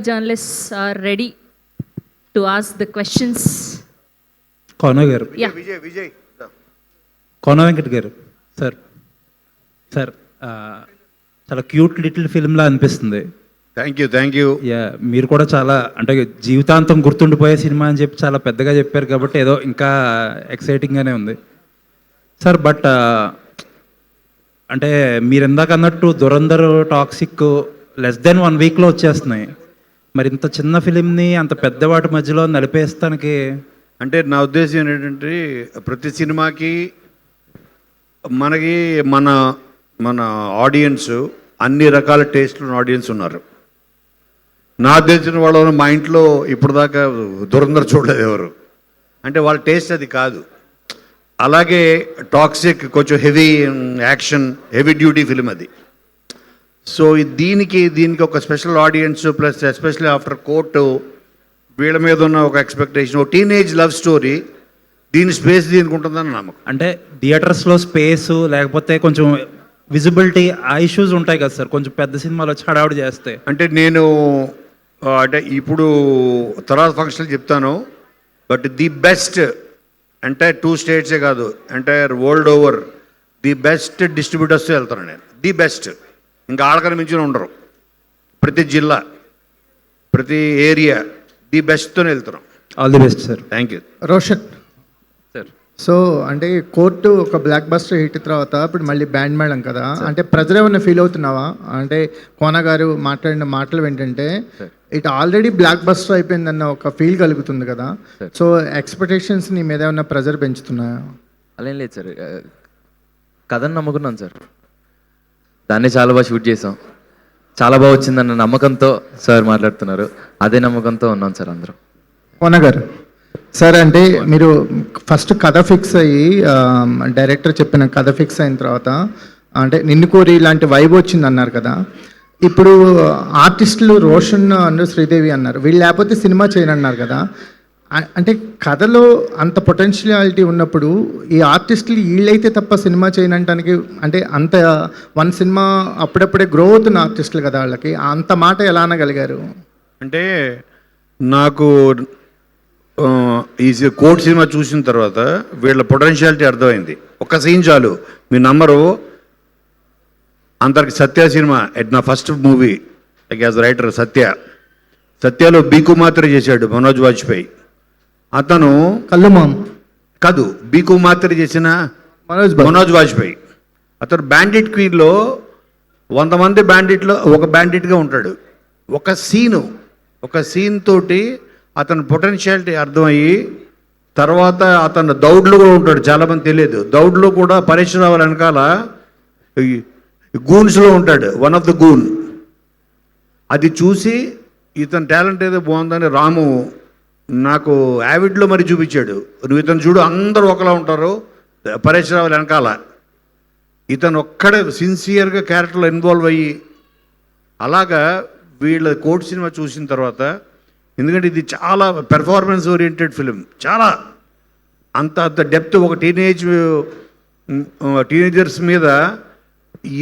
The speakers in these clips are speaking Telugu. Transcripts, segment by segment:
journalists are ready to ask the questions. కోన గారు, విజయ్ కోన వెంకట్ గారు, సార్ చాలా క్యూట్ లిటిల్ ఫిల్మ్లా అనిపిస్తుంది. Thank you. యా, మీరు కూడా చాలా అంటే జీవితాంతం గుర్తుండిపోయే సినిమా అని చెప్పి చాలా పెద్దగా చెప్పారు కాబట్టి ఏదో ఇంకా ఎక్సైటింగ్గానే ఉంది సార్. బట్ అంటే మీరు ఇందాక అన్నట్టు దురంధర్, టాక్సిక్ లెస్ దెన్ 1 వీక్లో వచ్చేస్తున్నాయి. మరి ఇంత చిన్న ఫిలింని అంత పెద్ద వాటి మధ్యలో నలిపేస్తానికి అంటే నా ఉద్దేశం ఏంటంటే ప్రతి సినిమాకి మనకి మన ఆడియన్స్ అన్ని రకాల టేస్ట్లు ఆడియన్స్ ఉన్నారు. నాకు తెలిసిన వాళ్ళు మా ఇంట్లో ఇప్పుడు దాకా దురంధర్ చూడలేదు ఎవరు. అంటే వాళ్ళ టేస్ట్ అది కాదు. అలాగే టాక్సిక్ కొంచెం heavy action, heavy duty film అది. సో దీనికి ఒక special audience plus especially after court వీళ్ళ మీద ఉన్న ఒక ఎక్స్పెక్టేషన్, ఒక టీనేజ్ లవ్ స్టోరీ, దీని స్పేస్ దీనికి ఉంటుందని నమ్మకం. అంటే థియేటర్స్లో స్పేస్ లేకపోతే కొంచెం విజిబిలిటీ ఆ ఇష్యూస్ ఉంటాయి కదా సార్, కొంచెం పెద్ద సినిమాలు వచ్చి హడావుడి చేస్తే. అంటే నేను అంటే ఇప్పుడు తర్వాత ఫంక్షన్లు చెప్తాను. బట్ ది బెస్ట్ ఎంటైర్ 2 స్టేట్సే కాదు, entire world over the best distributors వెళ్తాను నేను. ది బెస్ట్, ఇంకా ఆడకని మించిన ఉండరు. ప్రతి జిల్లా, ప్రతి ఏరియా ది బెస్ట్తోనే వెళ్తున్నాం. All the best sir. Thank you. Roshan sir, so అంటే కోర్టు ఒక బ్లాక్ బస్టర్ హిట్ తర్వాత ఇప్పుడు మళ్ళీ బ్యాండ్ మేళం కదా, అంటే ప్రజలు ఏమన్నా ఫీల్ అవుతున్నావా? అంటే కోన గారు మాట్లాడిన మాటలు ఏంటంటే ఇట్ ఆల్రెడీ బ్లాక్ బస్టర్ అయిపోయిందన్న ఒక ఫీల్ కలుగుతుంది కదా. సో ఎక్స్పెక్టేషన్స్ నీ మీద ఏమన్నా ప్రెజర్ పెంచుతున్నాయా? అలా ఏం లేదు సార్, కథను నమ్ముకున్నాను సార్. దాన్ని చాలా బాగా షూట్ చేసాం, చాలా బాగా వచ్చిందన్న నమ్మకంతో సార్ మాట్లాడుతున్నారు. అదే నమ్మకంతో ఉన్నాం సార్ అందరం. కోన గారు సార్, అంటే మీరు ఫస్ట్ కథ ఫిక్స్ అయ్యి డైరెక్టర్ చెప్పిన కథ ఫిక్స్ అయిన తర్వాత అంటే నిన్ను కోరి ఇలాంటి వైబ్ వచ్చింది అన్నారు కదా. ఇప్పుడు ఆర్టిస్టులు రోషన్ అండ్ శ్రీదేవి అన్నారు, వీళ్ళు లేకపోతే సినిమా చేయనన్నారు కదా. అంటే కథలో అంత పొటెన్షియాలిటీ ఉన్నప్పుడు ఈ ఆర్టిస్టులు వీళ్ళైతే తప్ప సినిమా చేయనంటానికి అంటే అంత 1 సినిమా అప్పుడప్పుడే గ్రో అవుతున్న ఆర్టిస్టులు కదా, వాళ్ళకి అంత మాట ఎలా అనగలిగారు? అంటే నాకు ఈ కోర్ట్ సినిమా చూసిన తర్వాత వీళ్ళ పొటెన్షియాలిటీ అర్థమైంది. ఒక సీన్ చాలు, మీ నంబరు అందరికి. సత్య సినిమా నా first movie like as writer. సత్యలో బీకు మాత్రమే చేశాడు మనోజ్ వాజ్పేయి. అతను కళ్ళు మామ్ కాదు, బీకు మాత్రమే చేసిన మనోజ్ వాజ్పేయి. అతను బ్యాండిట్ క్వీన్లో 100 మంది బ్యాండిట్లో ఒక బ్యాండిట్గా ఉంటాడు. ఒక సీన్ తోటి అతని పొటెన్షియాలిటీ అర్థమయ్యి తర్వాత అతను దౌడ్లో కూడా ఉంటాడు. చాలామంది తెలియదు, దౌడ్లో కూడా పరీక్ష వెనకాల గూన్స్లో ఉంటాడు, వన్ ఆఫ్ ద గూన్. అది చూసి ఇతని టాలెంట్ ఏదో బాగుందని రాము నాకు యావిడ్లో మరి చూపించాడు. నువ్వు ఇతను చూడు, అందరూ ఒకలా ఉంటారు పరీక్ష వెనకాల. ఇతను ఒక్కడే సిన్సియర్గా క్యారెక్టర్లో ఇన్వాల్వ్ అయ్యి అలాగా వీళ్ళ కోర్ట్ సినిమా చూసిన తర్వాత, ఎందుకంటే ఇది చాలా పెర్ఫార్మెన్స్ ఓరియంటెడ్ ఫిలిం, చాలా అంత డెప్త్. ఒక టీనేజర్స్ మీద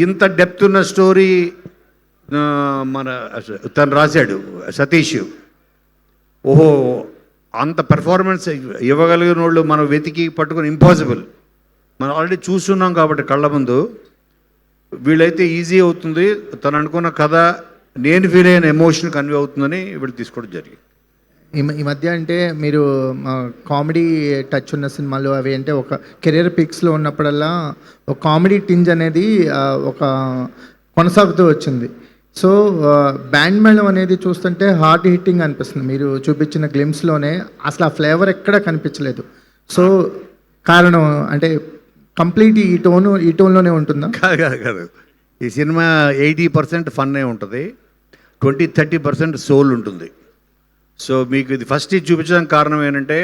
ఇంత డెప్త్ ఉన్న స్టోరీ తను రాశాడు సతీష్. ఓహో, అంత పెర్ఫార్మెన్స్ ఇవ్వగలిగిన వాళ్ళు మనం వెతికి పట్టుకుని ఇంపాసిబుల్. మనం ఆల్రెడీ చూస్తున్నాం కాబట్టి కళ్ళ ముందు. వీళ్ళైతే ఈజీ అవుతుంది, తను అనుకున్న కథ నేను ఫీల్ అయిన ఎమోషన్ కన్వే అవుతుందని వీళ్ళు తీసుకోవడం జరిగింది. ఈ మధ్య అంటే మీరు కామెడీ టచ్ ఉన్న సినిమాలు అవి అంటే ఒక కెరీర్ పిక్స్లో ఉన్నప్పుడల్లా ఒక కామెడీ టింజ్ అనేది ఒక కొనసాగుతూ వచ్చింది. సో బ్యాండ్ మేళం అనేది చూస్తుంటే హార్ట్ హిట్టింగ్ అనిపిస్తుంది. మీరు చూపించిన గ్లిమ్స్లోనే అసలు ఆ ఫ్లేవర్ ఎక్కడ కనిపించలేదు. సో కారణం అంటే కంప్లీట్ ఈ టోన్లోనే ఉంటుందా? కాదు, ఈ సినిమా 80% ఫన్నే ఉంటుంది, 20-30% సోల్ ఉంటుంది. సో మీకు ఇది ఫస్ట్ ఇది చూపించడానికి కారణం ఏంటంటే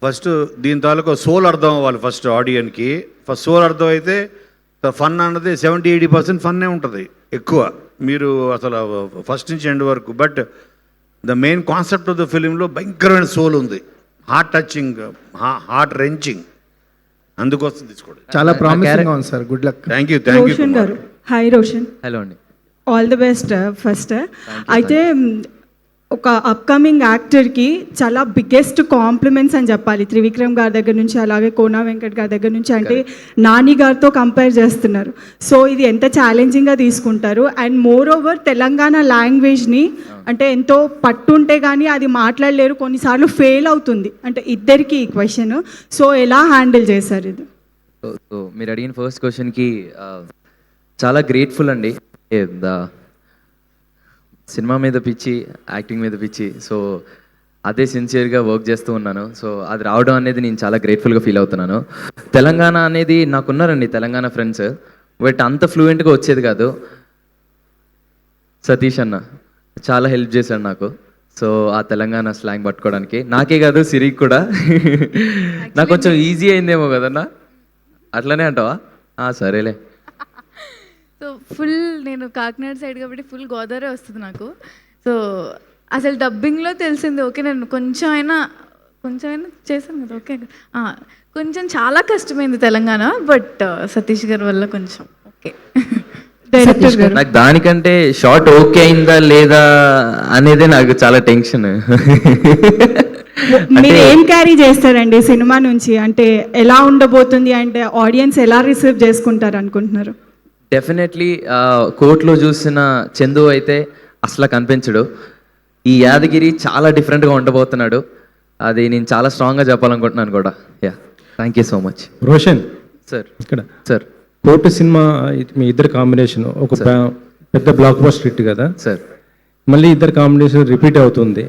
ఫస్ట్ దీని తాలూకా సోల్ అర్థం అవ్వాలి ఫస్ట్ ఆడియన్కి. ఫస్ట్ సోల్ అర్థం అయితే ఫన్ అన్నది 70-80% ఫన్నే ఉంటుంది ఎక్కువ, మీరు అసలు ఫస్ట్ నుంచి ఎండ్ వరకు. But the main concept of the ఫిలింలో భయంకరమైన సోల్ ఉంది, హార్ట్ టచింగ్, హార్ట్ రెంచింగ్. అందుకోసం తీసుకోండి. చాలా ప్రామిసింగ్ ఉంది sir. Good luck. Thank you. Roshan గారు, హాయ్ రోషన్. హలో అండి. All the best first. అయితే ఒక అప్కమింగ్ యాక్టర్కి చాలా బిగ్గెస్ట్ కాంప్లిమెంట్స్ అని చెప్పాలి. త్రివిక్రమ్ గారి దగ్గర నుంచి, అలాగే కోనా వెంకట్ గారి దగ్గర నుంచి. అంటే నాని గారితో కంపేర్ చేస్తున్నారు. సో ఇది ఎంత ఛాలెంజింగ్గా తీసుకుంటారు. అండ్ మోర్ ఓవర్ తెలంగాణ లాంగ్వేజ్ని అంటే ఎంతో పట్టుంటే కానీ అది మాట్లాడలేరు, కొన్నిసార్లు ఫెయిల్ అవుతుంది. అంటే ఇద్దరికి ఈ క్వశ్చన్. సో ఎలా హ్యాండిల్ చేశారు ఇది? సో మీరు అడిగిన ఫస్ట్ క్వశ్చన్కి చాలా గ్రేట్ఫుల్ అండి. సినిమా మీద పిచ్చి, యాక్టింగ్ మీద పిచ్చి, సో అదే సిన్సియర్గా వర్క్ చేస్తూ ఉన్నాను. సో అది రావడం అనేది నేను చాలా గ్రేట్ఫుల్గా ఫీల్ అవుతున్నాను. తెలంగాణ అనేది నాకున్నారండి తెలంగాణ ఫ్రెండ్స్, బట్ అంత ఫ్లూయెంట్గా వచ్చేది కాదు. సతీష్ అన్న చాలా హెల్ప్ చేశాడు నాకు. సో ఆ తెలంగాణ స్లాంగ్ పట్టుకోవడానికి నాకే కాదు సిరికి కూడా నాకు కొంచెం ఈజీ అయిందేమో కదన్నా, అట్లనే అంటావా? సరేలే. సో ఫుల్ నేను కాకినాడ సైడ్ కాబట్టి ఫుల్ గోదావరి వస్తుంది నాకు. సో అసలు డబ్బింగ్లో తెలిసింది ఓకే, నేను కొంచెం అయినా చేశాను కదా ఓకే. కొంచెం చాలా కష్టమైంది తెలంగాణ, బట్ సతీష్ గారి వల్ల కొంచెం ఓకే. డైరెక్టర్ గారు నాకు దానికంటే షార్ట్ ఓకే అయిందా లేదా అనేదే నాకు చాలా టెన్షన్. మీరు ఏం క్యారీ చేస్తారండి సినిమా నుంచి? అంటే ఎలా ఉండబోతుంది, అంటే ఆడియన్స్ ఎలా రిసీవ్ చేసుకుంటారు అనుకుంటున్నారు? డెఫినెట్లీ కోర్టులో చూసిన చందు అయితే అసలు కనిపించడు. ఈ యాదగిరి చాలా డిఫరెంట్గా ఉండబోతున్నాడు. అది నేను చాలా స్ట్రాంగ్గా చెప్పాలనుకుంటున్నాను కూడా. Yeah, thank you so much. Roshan sir. ఇక్కడ సార్. కోర్టు సినిమా మీ ఇద్దరు కాంబినేషన్ ఒక పెద్ద బ్లాక్ బస్టర్ హిట్ కదా సార్. మళ్ళీ ఇద్దరు కాంబినేషన్ రిపీట్ అవుతుంది,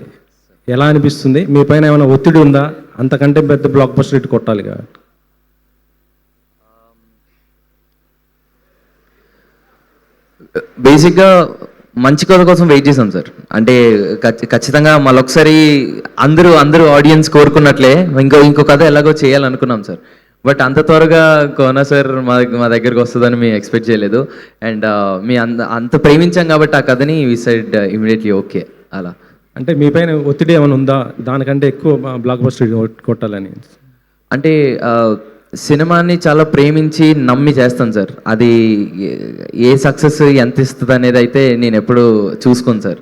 ఎలా అనిపిస్తుంది? మీ పైన ఏమైనా ఒత్తిడి ఉందా? అంతకంటే పెద్ద బ్లాక్ బస్టర్ హిట్ కొట్టాలి కదా. బేసిక్గా మంచి కథ కోసం వెయిట్ చేసాం సార్. అంటే ఖచ్చితంగా మళ్ళొకసారి అందరూ ఆడియన్స్ కోరుకున్నట్లే ఇంకో కథ ఎలాగో చేయాలనుకున్నాం సార్. బట్ అంత త్వరగా కోనా సార్ మా దగ్గరకు వస్తుందని మేము ఎక్స్పెక్ట్ చేయలేదు. అండ్ మీ అంత ప్రేమించాం కాబట్టి ఆ కథని వి సైడ్ ఇమీడియట్లీ ఓకే. అలా అంటే మీ పైన ఒత్తిడి ఏమైనా ఉందా దానికంటే ఎక్కువ బ్లాక్ బస్టర్ కొట్టాలని? అంటే సినిమాని చాలా ప్రేమించి నమ్మి చేస్తాను సార్. అది ఏ సక్సెస్ ఎంత ఇస్తుంది అనేది అయితే నేను ఎప్పుడు చూసుకోను sir.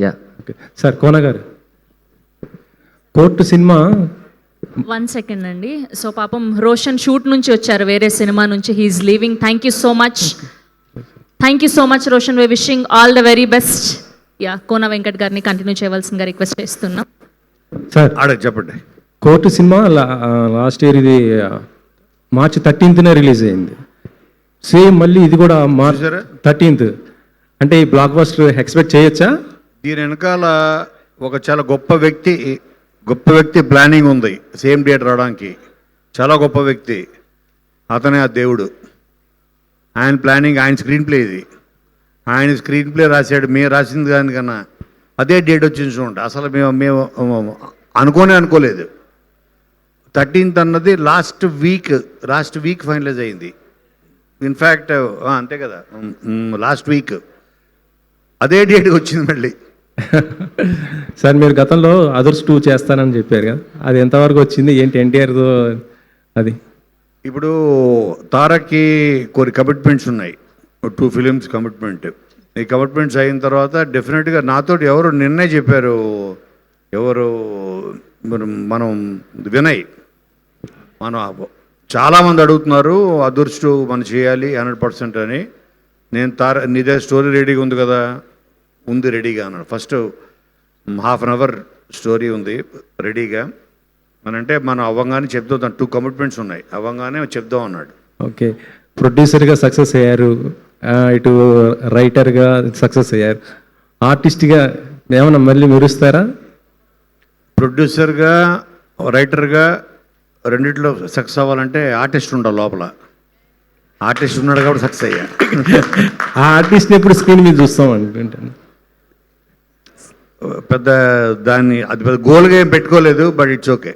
Yeah. Okay sir. Kona garu, court cinema 1 second అండి. సో పాపం రోషన్ షూట్ నుంచి వచ్చారు, వేరే సినిమా నుంచి. He's leaving. Thank you so much Roshan. We wishing all the very best. Yeah, Kona Venkat గారిని కంటిన్యూ చేయవలసిందిగా రిక్వెస్ట్ చేస్తున్నాం. సార్ చెప్పండి. కోర్టు సినిమా లాస్ట్ ఇయర్ ఇది మార్చి 13th రిలీజ్ అయింది. సేమ్ మళ్ళీ ఇది కూడా మార్చ్ 13th. అంటే ఈ బ్లాక్ బస్టర్ ఎక్స్పెక్ట్ చేయొచ్చా? దీని వెనకాల ఒక చాలా గొప్ప వ్యక్తి ప్లానింగ్ ఉంది సేమ్ డేట్ రావడానికి. చాలా గొప్ప వ్యక్తి, అతనే ఆ దేవుడు. ఆయన ప్లానింగ్, ఆయన స్క్రీన్ ప్లే ఇది. ఆయన స్క్రీన్ ప్లే రాశాడు. మేము రాసింది దానికన్నా అదే డేట్ వచ్చింది చూడండి. అసలు మేము అనుకోలేదు. 13th అన్నది లాస్ట్ వీక్ ఫైనలైజ్ అయింది. ఇన్ఫ్యాక్ట్ అంతే కదా, లాస్ట్ వీక్ అదే డేట్ వచ్చింది మళ్ళీ. సార్ మీరు గతంలో అదర్స్ 2 చేస్తానని చెప్పారు కదా, అది ఎంతవరకు వచ్చింది ఏంటి? ఎన్టీఆర్తో అది ఇప్పుడు తారక్కి కొన్ని కమిట్మెంట్స్ ఉన్నాయి, 2 ఫిలిమ్స్ కమిట్మెంట్. ఈ కమిట్మెంట్స్ అయిన తర్వాత డెఫినెట్గా నాతో ఎవరు నిన్నే చెప్పారు, మనం వినయ్, చాలామంది అడుగుతున్నారు అదృష్టు మనం చేయాలి 100% అని. నేను నీ దగ్గర స్టోరీ రెడీగా ఉంది కదా? ఉంది, రెడీగా అన్నాడు. ఫస్ట్ ½ an hour స్టోరీ ఉంది రెడీగా అని. అంటే మనం అవ్వంగానే చెప్తాం, 2 కమిట్మెంట్స్ ఉన్నాయి, అవ్వంగానే చెప్దాం అన్నాడు. ఓకే. ప్రొడ్యూసర్గా సక్సెస్ అయ్యారు, ఇటు రైటర్గా సక్సెస్ అయ్యారు, ఆర్టిస్ట్గా ఏమన్నా మళ్ళీ మెరుస్తారా? ప్రొడ్యూసర్గా, రైటర్గా రెండిట్లో సక్సెస్ అవ్వాలంటే ఆర్టిస్ట్ ఉండాలి లోపల. ఆర్టిస్ట్ ఉన్నాడు కాబట్టి సక్సెస్ అయ్యా. ఆ ఆర్టిస్ట్ని ఎప్పుడు స్క్రీన్ మీద చూస్తాం అనుకుంటాను. అది పెద్ద గోల్గా ఏం పెట్టుకోలేదు, బట్ ఇట్స్ ఓకే.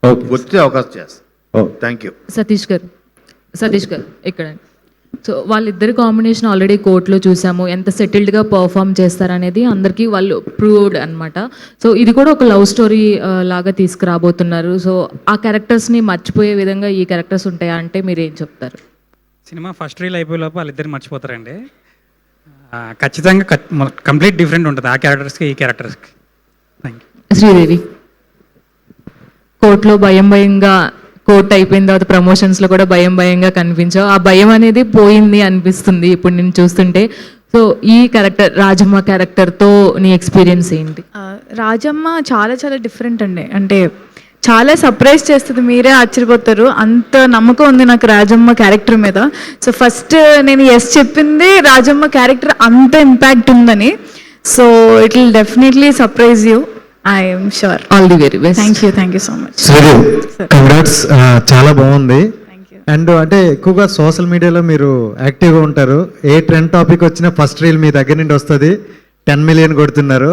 ఓకే, వచ్చే అవకాశం చేస్తాం. Thank you. సతీష్ గారు ఇక్కడ. సో వాళ్ళిద్దరి కాంబినేషన్ ఆల్రెడీ కోర్టులో చూసాము, ఎంత సెటిల్డ్గా పర్ఫామ్ చేస్తారనేది అందరికీ వాళ్ళు ప్రూవ్డ్ అనమాట. సో ఇది కూడా ఒక లవ్ స్టోరీ లాగా తీసుకురాబోతున్నారు. సో ఆ క్యారెక్టర్స్ని మర్చిపోయే విధంగా ఈ క్యారెక్టర్స్ ఉంటాయా అంటే మీరు ఏం చెప్తారు? సినిమా ఫస్ట్ రీల్ అయిపోయే లోపు వాళ్ళిద్దరు మర్చిపోతారండి. ఖచ్చితంగా కంప్లీట్ డిఫరెంట్ ఉంటుంది ఆ క్యారెక్టర్స్కి ఈ క్యారెక్టర్స్కి. Thank you. శ్రీదేవి, కోర్టులో భయంగా కోర్ట్ అయిపోయిన తర్వాత ప్రమోషన్స్లో కూడా భయంగా కనిపించావు. ఆ భయం అనేది పోయింది అనిపిస్తుంది ఇప్పుడు నేను చూస్తుంటే. సో ఈ క్యారెక్టర్ రాజమ్మ క్యారెక్టర్తో నీ ఎక్స్పీరియన్స్ ఏంటి? రాజమ్మ చాలా చాలా డిఫరెంట్ అండి. అంటే చాలా సర్ప్రైజ్ చేస్తుంది, మీరే ఆశ్చర్యపోతారు. అంత నమ్మకం ఉంది నాకు రాజమ్మ క్యారెక్టర్ మీద. సో ఫస్ట్ నేను ఎస్ చెప్పింది రాజమ్మ క్యారెక్టర్ అంత ఇంపాక్ట్ ఉందని. So it will definitely surprise you, I'm sure. All the very best. Thank you so much. Sridevi, congrats, చాలా బాగుంది. Thank you. అండ్ అంటే ఎక్కువగా సోషల్ మీడియాలో మీరు యాక్టివ్గా ఉంటారు. ఏ ట్రెండ్ టాపిక్ వచ్చినా ఫస్ట్ రీల్ మీ దగ్గర నుండి వస్తుంది. 10 million కొడుతున్నారు.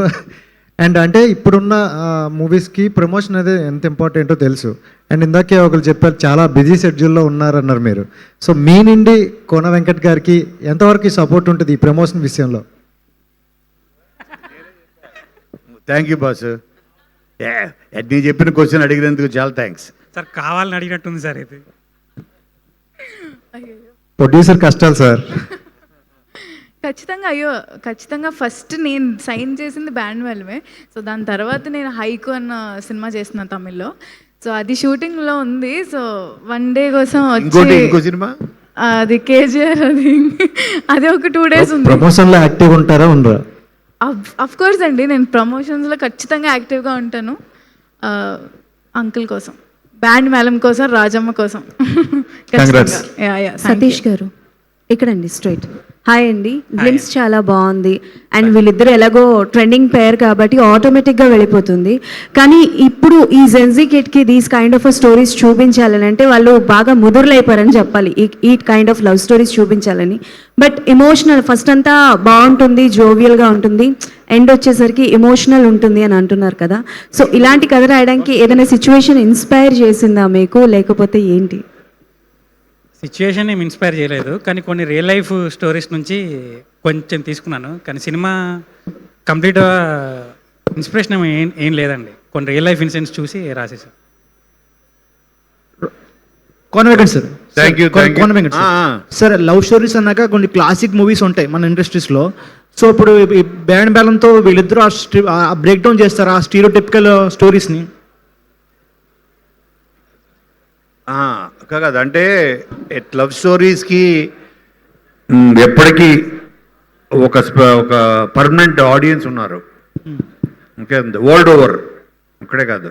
అండ్ అంటే ఇప్పుడున్న మూవీస్కి ప్రమోషన్ అనేది ఎంత ఇంపార్టెంటో తెలుసు. అండ్ ఇందాకే ఒకరు చెప్పారు చాలా బిజీ షెడ్యూల్లో ఉన్నారన్నారు మీరు. సో మీ నుండి కోన వెంకట్ గారికి ఎంతవరకు సపోర్ట్ ఉంటుంది ఈ ప్రమోషన్ విషయంలో? Thank you boss. నీ చెప్పిన క్వశ్చన్ అడిగినందుకు చాలా థ్యాంక్స్. సార్ కావాలని అడిగినట్టుంది సార్ ఇది. ప్రొడ్యూసర్ కష్టాలు సార్. ఖచ్చితంగా ఫస్ట్ నేను సైన్ చేసింది బ్యాండ్ వెల్వే. సో దాని తర్వాత నేను హైకు అన్న సినిమా చేస్తున్నాను తమిళ్లో. సో అది షూటింగ్లో ఉంది. సో వన్ డే కోసం ఇంకో సినిమా అది కేజీఆర్, అది ఒక 2 days ఉంది. ప్రమోషన్లో యాక్టివ్ ఉంటారా ఉండరా? అఫ్ కోర్స్ అండి, నేను ప్రమోషన్స్లో ఖచ్చితంగా యాక్టివ్గా ఉంటాను. అంకుల్ కోసం, బ్యాండ్ మేళం కోసం, రాజమ్మ కోసం. Congrats. సతీష్ గారు ఇక్కడండి స్ట్రైట్. హాయ్ అండి. గ్లిమ్స్ చాలా బాగుంది. అండ్ వీళ్ళిద్దరు ఎలాగో ట్రెండింగ్ పేర్ కాబట్టి ఆటోమేటిక్గా వెళ్ళిపోతుంది. కానీ ఇప్పుడు ఈ జెన్జీ కిడ్కి దీస్ కైండ్ ఆఫ్ స్టోరీస్ చూపించాలని అంటే వాళ్ళు బాగా ముదురులైపోయారని చెప్పాలి. ఈ కైండ్ ఆఫ్ లవ్ స్టోరీస్ చూపించాలని. బట్ ఎమోషనల్ ఫస్ట్ అంతా బాగుంటుంది, జోవియల్గా ఉంటుంది, ఎండ్ వచ్చేసరికి ఎమోషనల్ ఉంటుంది అని అంటున్నారు కదా. సో ఇలాంటి కథ రాయడానికి ఏదైనా సిచ్యువేషన్ ఇన్స్పైర్ చేసిందా మీకు, లేకపోతే ఏంటి? సిచ్యువేషన్ ఏమి ఇన్స్పైర్ చేయలేదు, కానీ కొన్ని రియల్ లైఫ్ స్టోరీస్ నుంచి కొంచెం తీసుకున్నాను. కానీ సినిమా కంప్లీట్గా ఇన్స్పిరేషన్ ఏం లేదండి, కొన్ని రియల్ లైఫ్ ఇన్సిడెంట్స్ చూసి రాసేసాను. Kona Venkat sir. Thank you. Kona Venkat sir, love stories అన్నాక కొన్ని క్లాసిక్ మూవీస్ ఉంటాయి మన ఇండస్ట్రీస్లో. సో ఇప్పుడు ఈ బ్యాండ్ బ్యాలంతో వీళ్ళిద్దరూ ఆ బ్రేక్ డౌన్ చేస్తారు ఆ స్టీరియోటిపికల్ స్టోరీస్ని. కాదు అంటే లవ్ స్టోరీస్కి ఎప్పటికీ ఒక పర్మనెంట్ ఆడియన్స్ ఉన్నారు. ఓకే, వరల్డ్ ఓవర్, ఇక్కడే కాదు.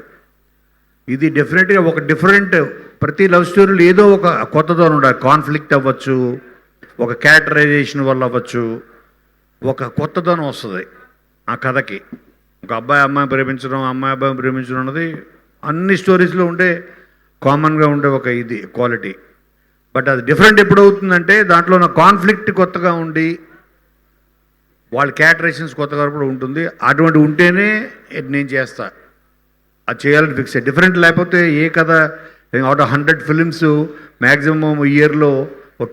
ఇది డెఫినెట్గా ఒక డిఫరెంట్, ప్రతి లవ్ స్టోరీలో ఏదో ఒక కొత్తదో ఉండాలి. కాన్ఫ్లిక్ట్ అవ్వచ్చు, ఒక క్యారెక్టరైజేషన్ వల్ల అవ్వచ్చు, ఒక కొత్తదనం వస్తుంది ఆ కథకి. ఒక అబ్బాయి అమ్మాయి ప్రేమించడం, అమ్మాయి అబ్బాయి ప్రేమించడం అన్నది అన్ని స్టోరీస్లో ఉండే కామన్గా ఉండే ఒక ఇది క్వాలిటీ. బట్ అది డిఫరెంట్ ఎప్పుడు అవుతుందంటే దాంట్లో నా కాన్ఫ్లిక్ట్ కొత్తగా ఉండి వాళ్ళ క్యారెక్టరైజేషన్స్ కొత్తగా కూడా ఉంటుంది. అటువంటి ఉంటేనే నేను చేస్తా, అది చేయాలని ఫిక్స్ అయ్యి. డిఫరెంట్ లేకపోతే ఏ కథ, అవుట్ ఆఫ్ 100 ఫిలిమ్స్ మ్యాక్సిమం ఇయర్లో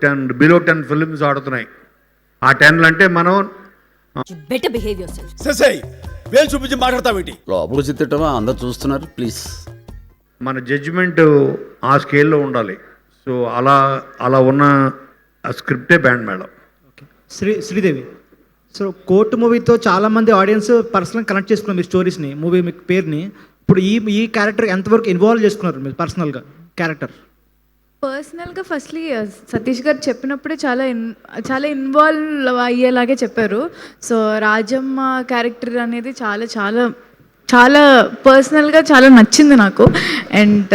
10 బిలో 10 ఫిలిమ్స్ ఆడుతున్నాయి. ఆ 10 అంటే మనం చూపించి మాట్లాడతావేంటి? లోపల చిత్తటమా అందరు చూస్తున్నారు, ప్లీజ్. మన జడ్జిమెంట్ ఆ స్కేల్లో ఉండాలి. సో అలా ఉన్న ఆ స్క్రిప్టే band madam. Sridevi, so court మూవీతో చాలామంది ఆడియన్స్ పర్సనల్ కనెక్ట్ చేసుకున్నారు మీ స్టోరీస్ని, మూవీ మీ పేరుని. ఇప్పుడు ఈ క్యారెక్టర్ ఎంతవరకు ఇన్వాల్వ్ చేసుకున్నారు మీరు పర్సనల్గా క్యారెక్టర్? పర్సనల్గా ఫస్ట్లీ సతీష్ గారు చెప్పినప్పుడే చాలా ఇన్వాల్వ్ అయ్యేలాగే చెప్పారు. సో రాజమ్మ క్యారెక్టర్ అనేది చాలా చాలా చాలా పర్సనల్గా చాలా నచ్చింది నాకు. అండ్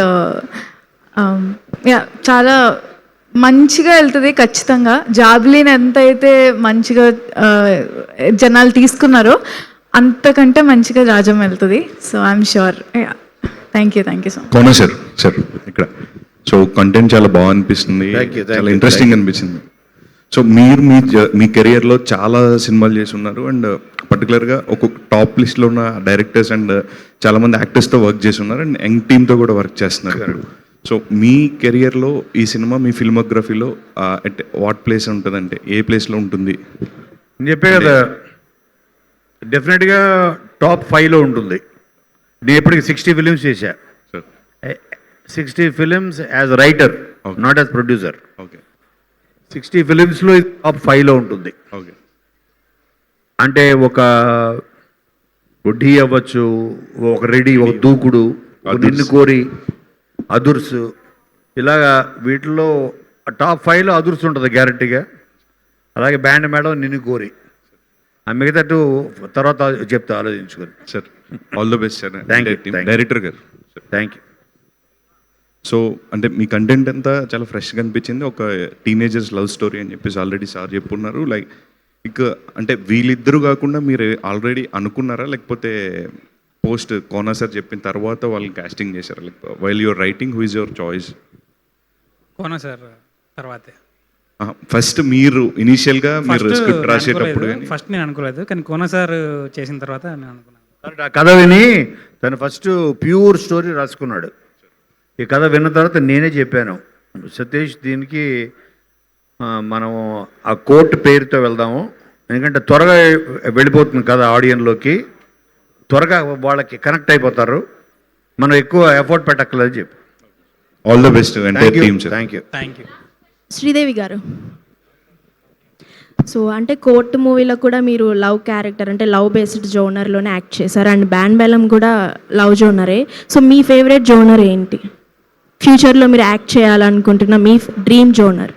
చాలా మంచిగా వెళ్తుంది ఖచ్చితంగా. జాబ్లీని ఎంతైతే మంచిగా జనాలు తీసుకున్నారో అంతకంటే మంచిగా రాజమ్మ వెళ్తుంది. So I'm sure. Thank you so much. Kona sir ఇక్కడ. సో కంటెంట్ చాలా బాగా అనిపిస్తుంది, చాలా ఇంట్రెస్టింగ్ అనిపించింది. సో మీరు మీ కెరియర్లో చాలా సినిమాలు చేసి ఉన్నారు. అండ్ పర్టికులర్గా ఒక టాప్ లిస్ట్లో ఉన్న డైరెక్టర్స్ అండ్ చాలామంది యాక్టర్స్తో వర్క్ చేసి ఉన్నారు. అండ్ యంగ్ టీమ్తో కూడా వర్క్ చేస్తున్నారు. సో మీ కెరియర్లో ఈ సినిమా మీ ఫిల్మోగ్రఫీలో అట్ వాట్ ప్లేస్ ఉంటుందంటే ఏ ప్లేస్లో ఉంటుంది? నేను చెప్పే కదా, డెఫినెట్గా టాప్ 5లో ఉంటుంది. నేను ఎప్పటికి 60 ఫిలిమ్స్ చేశా. 60 films as writer, not as producer. Okay. 60 ఫిలిమ్స్లో టాప్ 5లో ఉంటుంది. ఓకే. అంటే ఒక ఢీ అవ్వచ్చు, ఒక రెడీ, ఒక దూకుడు, ఒక నిన్ను కోరి, అదుర్స్, ఇలాగా వీటిల్లో టాప్ 5లో అదుర్స్ ఉంటుంది గ్యారంటీగా. అలాగే బ్యాండ్ మేడం, నిన్ను కోరి, ఆ మిగతా తర్వాత చెప్తా ఆలోచించుకొని. Sir all the best sir. Thank you. Director గారు థ్యాంక్ యూ. సో అంటే మీ కంటెంట్ అంతా చాలా ఫ్రెష్గా అనిపించింది. ఒక టీనేజర్స్ లవ్ స్టోరీ అని చెప్పేసి ఆల్రెడీ సార్ చెప్పున్నారు. లైక్ ఇక అంటే వీళ్ళిద్దరు కాకుండా మీరు ఆల్రెడీ అనుకున్నారా, లేకపోతే పోస్ట్ కోనా సార్ చెప్పిన తర్వాత వాళ్ళని కాస్టింగ్ చేశారా? Like while your writing, who is your choice? Kona sir తర్వాతే. ఫస్ట్ మీరు ఇనీషియల్గా మీరు స్క్రిప్ట్ రాసేటప్పుడు కానీ ఫస్ట్ నేను అనుకోలేదు, కానీ కోనా సార్ చేసిన తర్వాత నేను అనుకున్నాను. ఆ కథ విని తను ఫస్ట్ ప్యూర్ స్టోరీ రాసుకున్నాడు. ఈ కథ విన్న తర్వాత నేనే చెప్పాను, సతీష్ దీనికి మనం ఆ కోర్టు పేరుతో వెళ్దాము, ఎందుకంటే త్వరగా వెళ్ళిపోతుంది కథ ఆడియన్లోకి, త్వరగా వాళ్ళకి కనెక్ట్ అయిపోతారు, మనం ఎక్కువ ఎఫర్ట్ పెట్టక్కర్లేదు చెప్పి. All the best entire team sir. Thank you. Thank you. Sridevi గారు, సో అంటే కోర్టు మూవీలో కూడా మీరు లవ్ క్యారెక్టర్ అంటే లవ్ బేస్డ్ జోనర్లోనే యాక్ట్ చేశారు, అండ్ బ్యాండ్ బెలం కూడా లవ్ జోనరే. సో మీ ఫేవరెట్ జోనర్ ఏంటి? ఫ్యూచర్లో మీరు యాక్ట్ చేయాలనుకుంటున్న మీ డ్రీమ్ జోనర్?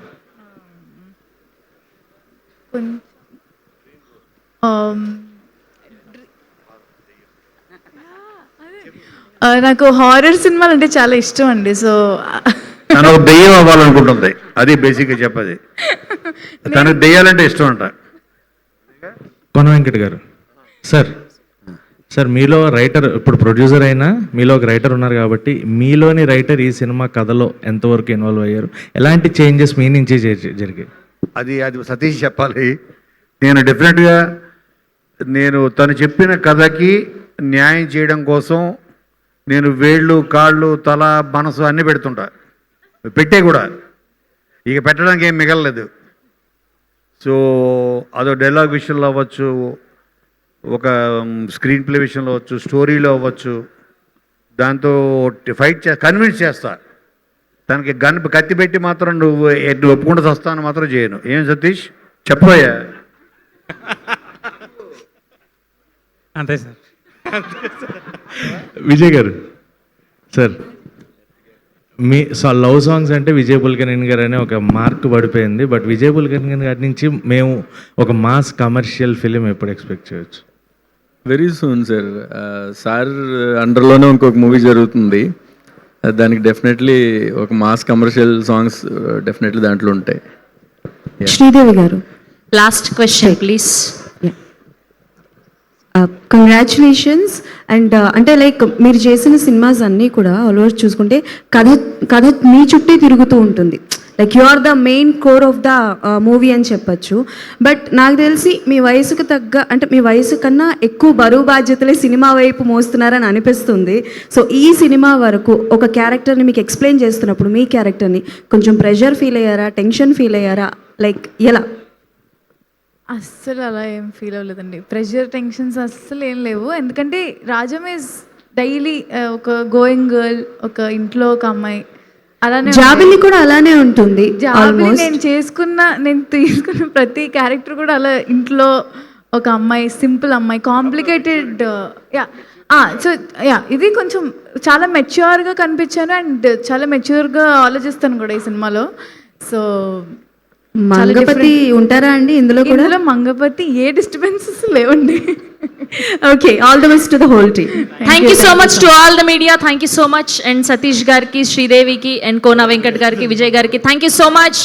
నాకు హారర్ సినిమాలు అంటే చాలా ఇష్టం అండి. సో తను ఒక దెయ్యం అవ్వాలనుకుంటుంది, అది బేసిక్గా చెప్పది. తనకు దెయ్యాలంటే ఇష్టం అంట. కొన వెంకట్ గారు, సార్ మీలో రైటర్, ఇప్పుడు ప్రొడ్యూసర్ అయినా మీలో ఒక రైటర్ ఉన్నారు కాబట్టి మీలోని రైటర్ ఈ సినిమా కథలో ఎంతవరకు ఇన్వాల్వ్ అయ్యారు? ఎలాంటి చేంజెస్ మీ నుంచి జరిగాయి? అది సతీష్ చెప్పాలి. నేను డెఫినెట్గా తను చెప్పిన కథకి న్యాయం చేయడం కోసం నేను వేళ్ళు, కాళ్ళు, తల, మనసు అన్నీ పెడుతుంటా, పెట్టే కూడా. ఇక పెట్టడానికి ఏం మిగలలేదు. సో అదో డైలాగ్ విషయంలో అవ్వచ్చు, ఒక స్క్రీన్ ప్లే విషయంలో అవ్వచ్చు, స్టోరీలో అవ్వచ్చు, దాంతో ఫైట్ కన్విన్స్ చేస్తా. తనకి కత్తి పెట్టి మాత్రం నువ్వు ఒప్పుకుంటూ వస్తాను మాత్రం చేయను. ఏం సతీష్ చెప్పబోయా? అంతే సార్. విజయ్ గారు, సార్ మీ లవ్ సాంగ్స్ అంటే విజయ్ బుల్గనేని గారు అనే ఒక మార్క్ పడిపోయింది, బట్ విజయ్ బుల్గనేని గారి నుంచి మేము ఒక మాస్ కమర్షియల్ ఫిలిం ఎప్పుడు ఎక్స్పెక్ట్ చేయొచ్చు? Very soon sir. సార్ అండర్లోనే ఇంకొక మూవీ జరుగుతుంది, దానికి డెఫినెట్లీ ఒక మాస్ కమర్షియల్ సాంగ్స్ డెఫినెట్లీ దాంట్లో ఉంటాయి. శ్రీదేవి గారు, last question please. Congratulations. And అంటే లైక్ మీరు చేసిన సినిమాస్ అన్నీ కూడా ఆల్మోస్ట్ చూసుకుంటే కథ మీ చుట్టే తిరుగుతూ ఉంటుంది. Like you are the main core of the movie అని చెప్పచ్చు. బట్ నాకు తెలిసి మీ వయసుకు తగ్గ, అంటే మీ వయసు కన్నా ఎక్కువ బరువు బాధ్యతలే సినిమా వైపు మోస్తున్నారని అనిపిస్తుంది. సో ఈ సినిమా వరకు ఒక క్యారెక్టర్ని మీకు ఎక్స్ప్లెయిన్ చేస్తున్నప్పుడు మీ క్యారెక్టర్ని కొంచెం ప్రెషర్ ఫీల్ అయ్యారా, టెన్షన్ ఫీల్ అయ్యారా, లైక్ ఎలా? అస్సలు అలా ఏం ఫీల్ అవ్వలేదండి. ప్రెషర్, టెన్షన్స్ అస్సలు ఏం లేవు. ఎందుకంటే రాజం ఈజ్ డైలీ ఒక గోయింగ్ గర్ల్, ఒక ఇంట్లో ఒక అమ్మాయి, అలానే జాబిలి కూడా అలానే ఉంటుంది. జాబిలి నేను తీసుకున్న ప్రతి క్యారెక్టర్ కూడా అలా ఇంట్లో ఒక అమ్మాయి, సింపుల్ అమ్మాయి, కాంప్లికేటెడ్. సో ఇది కొంచెం చాలా మెచ్యూర్గా కనిపించాను అండ్ చాలా మెచ్యూర్గా ఆలోచిస్తాను కూడా ఈ సినిమాలో. సో మంగపతి ఉంటారా అండి ఇందులో కూడా? ఇందులో మంగపతి ఏ డిస్టర్బెన్సెస్ లేవండి. Okay, all the best to the whole team. Thank you so much to all the media. Thank you so much. And Satish గారికి, శ్రీదేవికి, అండ్ కోనా వెంకట్ గారికి, విజయ్ గారికి థ్యాంక్ యూ సో మచ్.